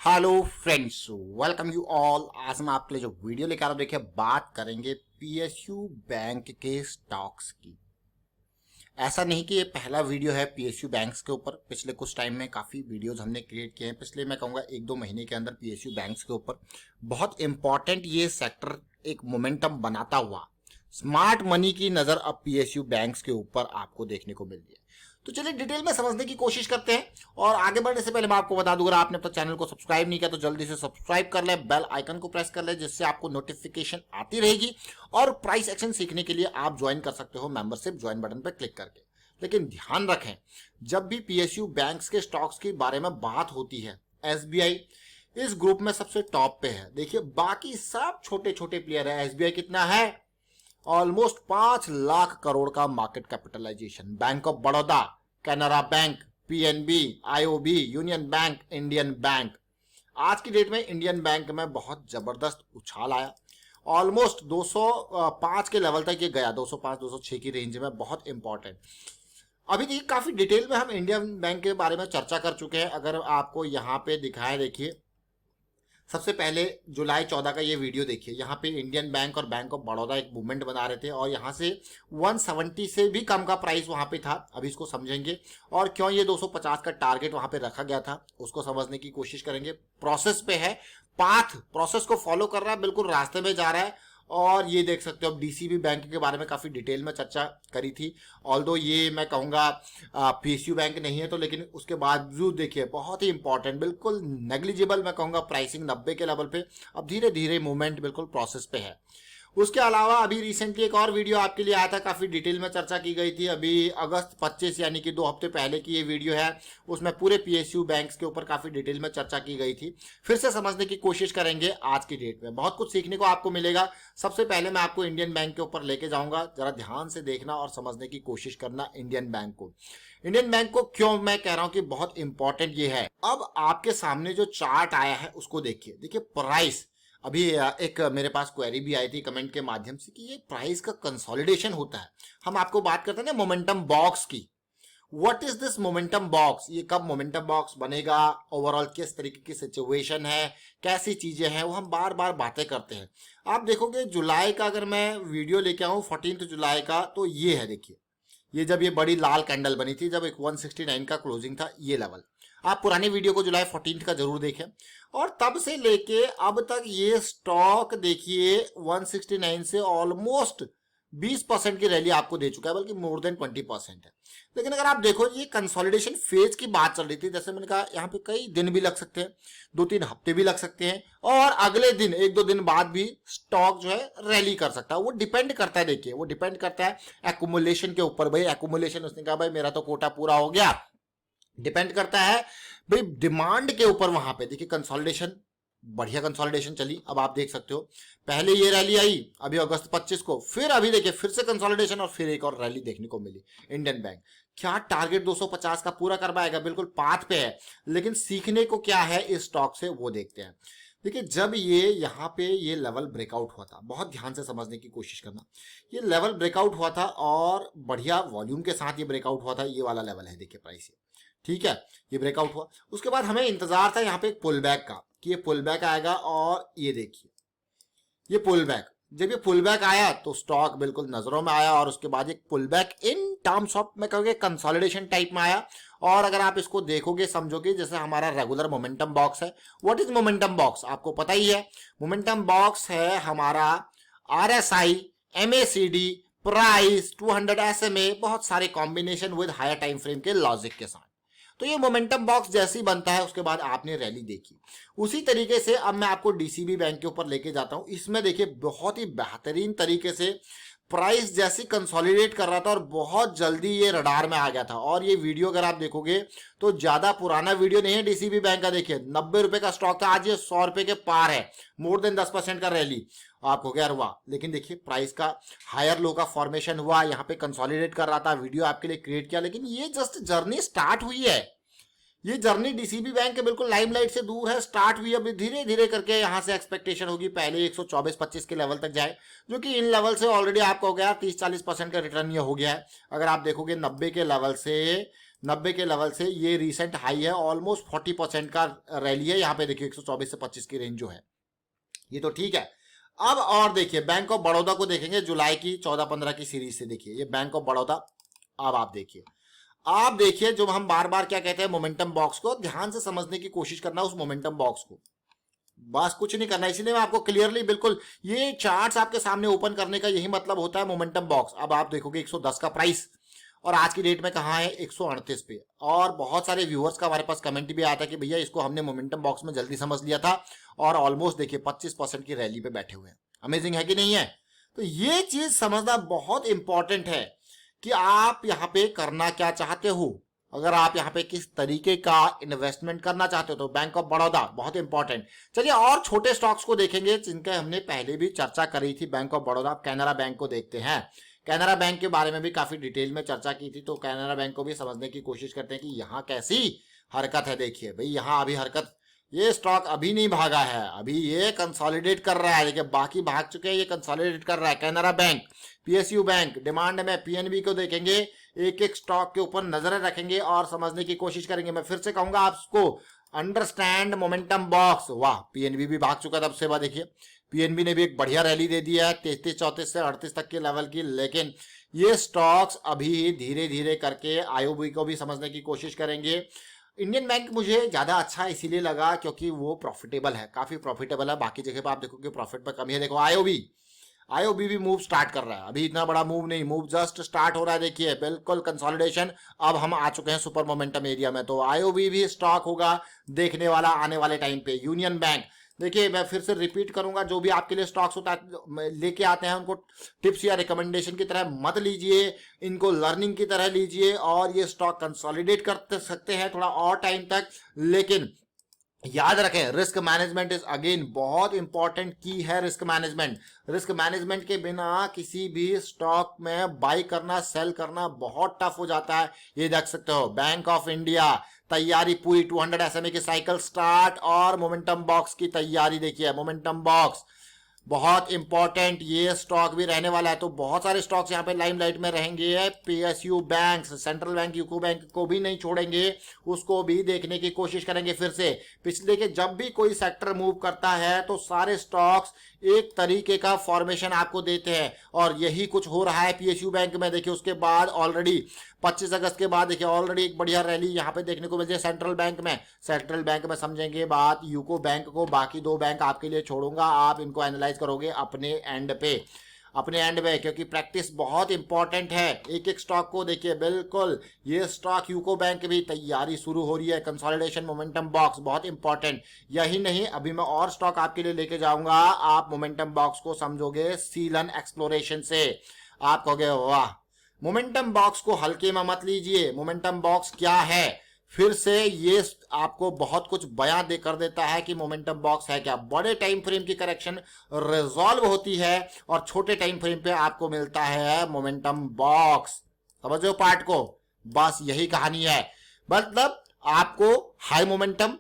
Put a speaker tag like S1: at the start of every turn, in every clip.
S1: Hello friends, welcome you all. आज मैं आपके लिए जो वीडियो लेकर आ रहा हूं, देखिए बात करेंगे पीएसयू बैंक के स्टॉक्स की। ऐसा नहीं कि ये पहला वीडियो है पीएसयू बैंक्स के ऊपर। पिछले कुछ टाइम में काफी वीडियोस हमने क्रिएट किए हैं। पिछले मैं कहूंगा 1-2 महीने के अंदर पीएसयू बैंक्स के ऊपर बहुत इंपॉर्टेंट ये सेक्टर एक मोमेंटम बनाता हुआ स्मार्ट मनी की नजर अब पीएसयू बैंक्स के ऊपर आपको देखने को मिल रही है। तो चलिए डिटेल में समझने की कोशिश करते हैं। और आगे बढ़ने से पहले मैं आपको बता दूं, अगर आपने अब तक चैनल को सब्सक्राइब नहीं किया तो जल्दी से सब्सक्राइब कर ले, बेल आइकन को प्रेस कर ले, जिससे आपको नोटिफिकेशन आती रहेगी। और प्राइस एक्शन सीखने के लिए आप ज्वाइन कर सकते हो मेंबरशिप ज्वाइन बटन पर क्लिक करके। लेकिन ध्यान रखें, जब भी पीएसयू बैंक्स के स्टॉक्स के बारे में बात होती है, एसबीआई इस ग्रुप में सबसे टॉप पे है। देखिए बाकी सब छोटे छोटे प्लेयर है। एसबीआई कितना है? ऑलमोस्ट 5 लाख करोड़ का market capitalization. Bank of Baroda, Canara bank, PNB, IOB, union bank, Indian bank. आज की डेट में इंडियन बैंक में बहुत जबरदस्त उछाल आया। ऑलमोस्ट 205 के लेवल तक ये गया, 205-206 की रेंज में। बहुत इंपॉर्टेंट। अभी देखिए काफी डिटेल में हम इंडियन बैंक के बारे में चर्चा कर चुके हैं। अगर आपको यहाँ पे दिखाएं, देखिए सबसे पहले जुलाई 14 का ये वीडियो देखिए। यहाँ पे इंडियन बैंक और बैंक ऑफ बड़ौदा एक मूवमेंट बना रहे थे और यहाँ से 170 से भी कम का प्राइस वहां पे था। अभी इसको समझेंगे और क्यों ये 250 का टारगेट वहां पे रखा गया था उसको समझने की कोशिश करेंगे। प्रोसेस पे है, पाथ प्रोसेस को फॉलो कर रहा है, बिल्कुल रास्ते में जा रहा है। और ये देख सकते हो, डीसीबी बैंक के बारे में काफी डिटेल में चर्चा करी थी। ऑल्दो ये मैं कहूंगा पीएसयू बैंक नहीं है तो, लेकिन उसके बावजूद देखिए बहुत ही इंपॉर्टेंट, बिल्कुल नेग्लिजिबल मैं कहूंगा प्राइसिंग 90 के लेवल पे। अब धीरे धीरे मूवमेंट बिल्कुल प्रोसेस पे है। उसके अलावा अभी रिसेंटली एक और वीडियो आपके लिए आया था, काफी डिटेल में चर्चा की गई थी। अभी अगस्त 25 यानी कि 2 हफ्ते पहले की ये वीडियो है। उसमें पूरे पीएसयू बैंक्स के ऊपर काफी डिटेल में चर्चा की गई थी। फिर से समझने की कोशिश करेंगे। आज की डेट में बहुत कुछ सीखने को आपको मिलेगा। सबसे पहले मैं आपको इंडियन बैंक के ऊपर लेके जाऊंगा, जरा ध्यान से देखना और समझने की कोशिश करना इंडियन बैंक को। इंडियन बैंक को क्यों मैं कह रहा हूं कि बहुत इंपॉर्टेंट ये है। अब आपके सामने जो चार्ट आया है उसको देखिए। देखिए प्राइस, अभी एक मेरे पास क्वेरी भी आई थी कमेंट के माध्यम से कि ये प्राइस का कंसोलिडेशन होता है। हम आपको बात करते हैं ना मोमेंटम बॉक्स की। What is this momentum box? ये कब मोमेंटम बॉक्स बनेगा, ओवरऑल किस तरीके की सिचुएशन है, कैसी चीजें हैं, वो हम बार बार बातें करते हैं। आप देखोगे जुलाई का, अगर मैं वीडियो लेके आऊं 14 जुलाई का, तो ये है। देखिए ये जब ये बड़ी लाल कैंडल बनी थी, जब एक 169 का क्लोजिंग था, ये लेवल। आप पुराने वीडियो को जुलाई 14 का जरूर देखें। और तब से लेके अब तक ये स्टॉक देखिए 169 से ऑलमोस्ट 20% की रैली आपको दे चुका है, बल्कि मोर देन 20% है। लेकिन अगर आप देखो, ये कंसोलिडेशन फेज की बात चल रही थी। जैसे मैंने कहा, यहाँ पे कई दिन भी लग सकते हैं, 2-3 हफ्ते भी लग सकते हैं, और अगले दिन 1-2 दिन बाद भी स्टॉक जो है रैली कर सकता है। वो डिपेंड करता है, देखिए वो डिपेंड करता है एक्यूमुलेशन के ऊपर। भाई एक्यूमुलेशन, उसने कहा भाई मेरा तो कोटा पूरा हो गया। डिपेंड करता है भाई डिमांड के ऊपर। वहां पे देखिए कंसोलिडेशन, बढ़िया कंसोलिडेशन चली। अब आप देख सकते हो पहले ये रैली आई अभी अगस्त 25 को, फिर अभी देखिए फिर से कंसोलिडेशन और फिर एक और रैली देखने को मिली। इंडियन बैंक क्या टारगेट 250 का पूरा कर पाएगा? बिल्कुल पाथ पे है। लेकिन सीखने को क्या है इस स्टॉक से, वो देखते हैं। देखिए जब ये यहाँ पे ये लेवल ब्रेकआउट हुआ था, बहुत ध्यान से समझने की कोशिश करना। ये लेवल ब्रेकआउट हुआ था और बढ़िया वॉल्यूम के साथ ये ब्रेकआउट हुआ था। ये वाला लेवल है, देखिए प्राइस, ठीक है, ये ब्रेकआउट हुआ। उसके बाद हमें इंतजार था यहाँ पे एक पुल बैक का, कि ये पुल बैक आएगा। और ये देखिए ये पुल बैक, जब ये पुल बैक आया तो स्टॉक बिल्कुल नजरों में आया। और उसके बाद एक pull back in terms of मैं कहूँगा कंसोलिडेशन टाइप में आया। और अगर आप इसको देखोगे, समझोगे जैसे हमारा रेगुलर मोमेंटम बॉक्स है। What is momentum box? आपको पता ही है। मोमेंटम बॉक्स है हमारा RSI, MACD, प्राइस, 200 SMA, बहुत सारे combination with higher time frame के लॉजिक के साथ। तो ये मोमेंटम बॉक्स जैसे ही बनता है, उसके बाद आपने रैली देखी। उसी तरीके से अब मैं आपको डीसीबी बैंक के ऊपर लेके जाता हूं। इसमें देखिए बहुत ही बेहतरीन तरीके से प्राइस जैसी कंसोलिडेट कर रहा था और बहुत जल्दी ये रडार में आ गया था। और ये वीडियो अगर आप देखोगे तो ज्यादा पुराना वीडियो नहीं है डीसीबी बैंक का। देखिए 90 रुपए का स्टॉक था, आज ये 100 रुपए के पार है। मोर देन 10% का रैली आपको क्या हुआ। लेकिन देखिए प्राइस का हायर लो का फॉर्मेशन हुआ, यहाँ पे कंसोलिडेट कर रहा था, वीडियो आपके लिए क्रिएट किया। लेकिन ये जस्ट जर्नी स्टार्ट हुई है। ये जर्नी डीसीबी बैंक के बिल्कुल लाइमलाइट से दूर है, स्टार्ट हुई। अभी धीरे धीरे करके यहां से एक्सपेक्टेशन होगी पहले 124-25 के लेवल तक जाए, जो कि इन लेवल से ऑलरेडी आपको हो गया 30-40% का रिटर्न ये हो गया है। अगर आप देखोगे 90 के लेवल से 90 के लेवल से ये रीसेंट हाई है, ऑलमोस्ट 40% का रैली है। यहाँ पे देखिए 124 से 25 की रेंज जो है, ये तो ठीक है। अब और देखिए बैंक ऑफ बड़ौदा को देखेंगे, जुलाई की 14-15 की सीरीज से देखिए ये बैंक ऑफ बड़ौदा। अब आप देखिए जो हम बार बार क्या कहते हैं, मोमेंटम बॉक्स को ध्यान से समझने की कोशिश करना, उस मोमेंटम बॉक्स को, बस कुछ नहीं करना। इसलिए मैं आपको क्लियरली बिल्कुल ये चार्ट्स आपके सामने ओपन करने का यही मतलब होता है, मोमेंटम बॉक्स। अब आप देखोगे 110 का प्राइस और आज की डेट में कहाँ है, 138 पे। और बहुत सारे व्यूअर्स का हमारे पास कमेंट भी आता है कि भैया इसको हमने मोमेंटम बॉक्स में जल्दी समझ लिया था, और ऑलमोस्ट देखिए 25% की रैली पे बैठे हुए हैं। अमेजिंग है कि नहीं है? तो ये चीज समझना बहुत इंपॉर्टेंट है कि आप यहाँ पे करना क्या चाहते हो। अगर आप यहाँ पे किस तरीके का इन्वेस्टमेंट करना चाहते हो तो बैंक ऑफ बड़ौदा बहुत इंपॉर्टेंट। चलिए और छोटे स्टॉक्स को देखेंगे जिनके हमने पहले भी चर्चा करी थी। Bank of Baroda, Canara bank को देखते हैं। कैनरा बैंक के बारे में भी काफी डिटेल में चर्चा की थी, तो कैनरा बैंक को भी समझने की कोशिश करते हैं कि यहाँ कैसी हरकत है। देखिए भाई यहाँ अभी हरकत, ये स्टॉक अभी नहीं भागा है, अभी ये कंसोलिडेट कर रहा है। देखिए बाकी भाग चुके हैं, ये कंसोलिडेट कर रहा है। Canara bank, PSU bank, demand में पीएनबी को देखेंगे, एक एक स्टॉक के ऊपर नजरें रखेंगे और समझने की कोशिश करेंगे। मैं फिर से कहूंगा आपको, अंडरस्टैंड मोमेंटम बॉक्स। वाह, पीएनबी भी भाग चुका था अब से। देखिए पीएनबी ने भी एक बढ़िया रैली दे दिया है 33-34 से 38 तक के लेवल की। लेकिन ये स्टॉक्स अभी धीरे धीरे करके आईओबी को भी समझने की कोशिश करेंगे। इंडियन बैंक मुझे ज्यादा अच्छा इसीलिए लगा क्योंकि वो प्रॉफिटेबल है, काफी प्रॉफिटेबल है। बाकी जगह पर आप देखोगे प्रॉफिट पर कमी है। देखो आईओबी भी मूव स्टार्ट कर रहा है, अभी इतना बड़ा मूव नहीं, मूव जस्ट स्टार्ट हो रहा है। देखिए बिल्कुल कंसोलिडेशन। अब हम आ चुके हैं सुपर मोमेंटम एरिया में, तो आईओबी भी स्टॉक होगा देखने वाला आने वाले टाइम पे। यूनियन बैंक देखिए, मैं फिर से रिपीट करूंगा, जो भी आपके लिए स्टॉक्स होता है लेके आते हैं उनको टिप्स या रिकमेंडेशन की तरह मत लीजिए, इनको लर्निंग की तरह लीजिए। और ये स्टॉक कंसोलिडेट कर सकते हैं थोड़ा और टाइम तक, लेकिन याद रखें रिस्क मैनेजमेंट इज अगेन बहुत इंपॉर्टेंट की है। रिस्क मैनेजमेंट के बिना किसी भी स्टॉक में बाई करना, सेल करना बहुत टफ हो जाता है। ये देख सकते हो बैंक ऑफ इंडिया, तैयारी पूरी 200 SMA की साइकिल स्टार्ट, और मोमेंटम बॉक्स की तैयारी देखिए। मोमेंटम बॉक्स बहुत इंपॉर्टेंट ये स्टॉक भी रहने वाला है। तो बहुत सारे स्टॉक्स यहाँ पे लाइमलाइट में रहेंगे। PSU bank, central bank, UCO bank को भी नहीं छोड़ेंगे, उसको भी देखने की कोशिश करेंगे। फिर से पिछले के जब भी कोई सेक्टर मूव करता है तो सारे स्टॉक्स एक तरीके का फॉर्मेशन आपको देते हैं, और यही कुछ हो रहा है पीएसयू बैंक में। देखिए उसके बाद ऑलरेडी 25 अगस्त के बाद देखिए ऑलरेडी एक बढ़िया रैली यहाँ पे देखने को मिलती है सेंट्रल बैंक में समझेंगे बात यूको बैंक को। बाकी दो बैंक आपके लिए छोड़ूंगा, आप इनको एनालाइज करोगे अपने एंड पे, क्योंकि प्रैक्टिस बहुत इंपॉर्टेंट है। एक एक स्टॉक को देखिए, बिल्कुल ये स्टॉक यूको बैंक भी तैयारी शुरू हो रही है, कंसोलिडेशन, मोमेंटम बॉक्स बहुत इंपॉर्टेंट। यही नहीं, अभी मैं और स्टॉक आपके लिए लेके जाऊंगा, आप मोमेंटम बॉक्स को समझोगे सीलन एक्सप्लोरेशन से। आप कहोगे वाह, मोमेंटम बॉक्स को हल्के में मत लीजिए। मोमेंटम बॉक्स क्या है, फिर से ये आपको बहुत कुछ बयां दे कर देता है कि मोमेंटम बॉक्स है क्या। बड़े टाइम फ्रेम की करेक्शन रिजॉल्व होती है और छोटे टाइम फ्रेम पे आपको मिलता है मोमेंटम बॉक्स। समझो पार्ट को, बस यही कहानी है। मतलब आपको हाई मोमेंटम,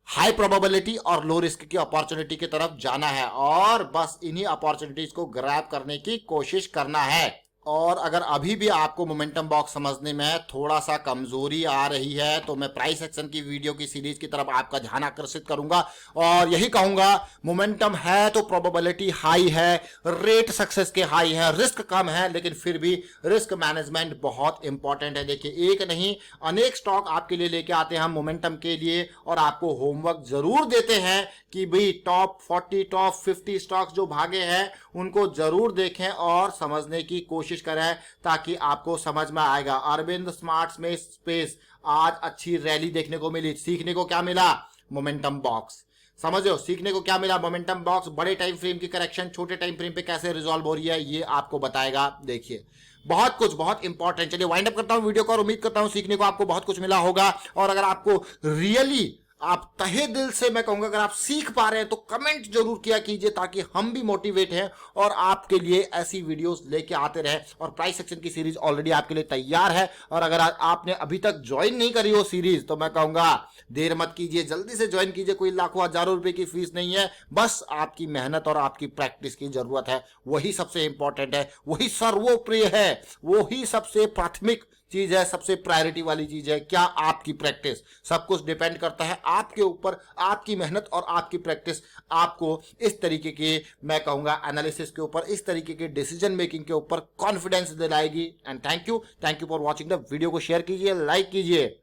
S1: हाई प्रोबेबिलिटी और लो रिस्क की अपॉर्चुनिटी की तरफ जाना है, और बस इन्हीं अपॉर्चुनिटीज को ग्रैब करने की कोशिश करना है। और अगर अभी भी आपको मोमेंटम बॉक्स समझने में थोड़ा सा कमजोरी आ रही है तो मैं प्राइस एक्शन की वीडियो की सीरीज की तरफ आपका ध्यान आकर्षित करूंगा और यही कहूंगा, मोमेंटम है तो प्रोबेबिलिटी हाई है, रेट सक्सेस के हाई है, रिस्क कम है, लेकिन फिर भी रिस्क मैनेजमेंट बहुत इंपॉर्टेंट है। देखिए एक नहीं अनेक स्टॉक आपके लिए लेके आते हैं हम मोमेंटम के लिए, और आपको होमवर्क जरूर देते हैं कि भाई टॉप 40 टॉप 50 स्टॉक्स जो भागे हैं उनको जरूर देखें और समझने की कोशिश करें, ताकि आपको समझ में आएगा। अरविंद स्मार्ट में स्पेस आज अच्छी रैली देखने को मिली, सीखने को क्या मिला, मोमेंटम बॉक्स। समझो सीखने को क्या मिला, मोमेंटम बॉक्स। बड़े टाइम फ्रेम की करेक्शन छोटे टाइम फ्रेम पे कैसे रिजॉल्व हो रही है ये आपको बताएगा। देखिए बहुत कुछ बहुत इंपॉर्टेंट। चलिए वाइंड अप करता हूं वीडियो को और उम्मीद करता हूं सीखने को आपको बहुत कुछ मिला होगा। और अगर आपको रियली आप तहे दिल से मैं कहूंगा अगर आप सीख पा रहे हैं तो कमेंट जरूर किया कीजिए, ताकि हम भी मोटिवेट हैं और आपके लिए ऐसी वीडियोस लेके आते रहे। और प्राइस सेक्शन की सीरीज ऑलरेडी आपके लिए तैयार है, और अगर आपने अभी तक ज्वाइन नहीं करी हो सीरीज तो मैं कहूंगा देर मत कीजिए, जल्दी से ज्वाइन कीजिए। कोई लाखों हजारों रुपए की फीस नहीं है, बस आपकी मेहनत और आपकी प्रैक्टिस की जरूरत है। वही सबसे इंपॉर्टेंट है, वही सर्वोप्रिय है, वही सबसे प्राथमिक चीज है, सबसे प्रायोरिटी वाली चीज है क्या? आपकी प्रैक्टिस। सब कुछ डिपेंड करता है आपके ऊपर, आपकी मेहनत और आपकी प्रैक्टिस आपको इस तरीके के, मैं कहूंगा एनालिसिस के ऊपर, इस तरीके के डिसीजन मेकिंग के ऊपर कॉन्फिडेंस दिलाएगी। And thank you for watching the video. को शेयर कीजिए, लाइक कीजिए।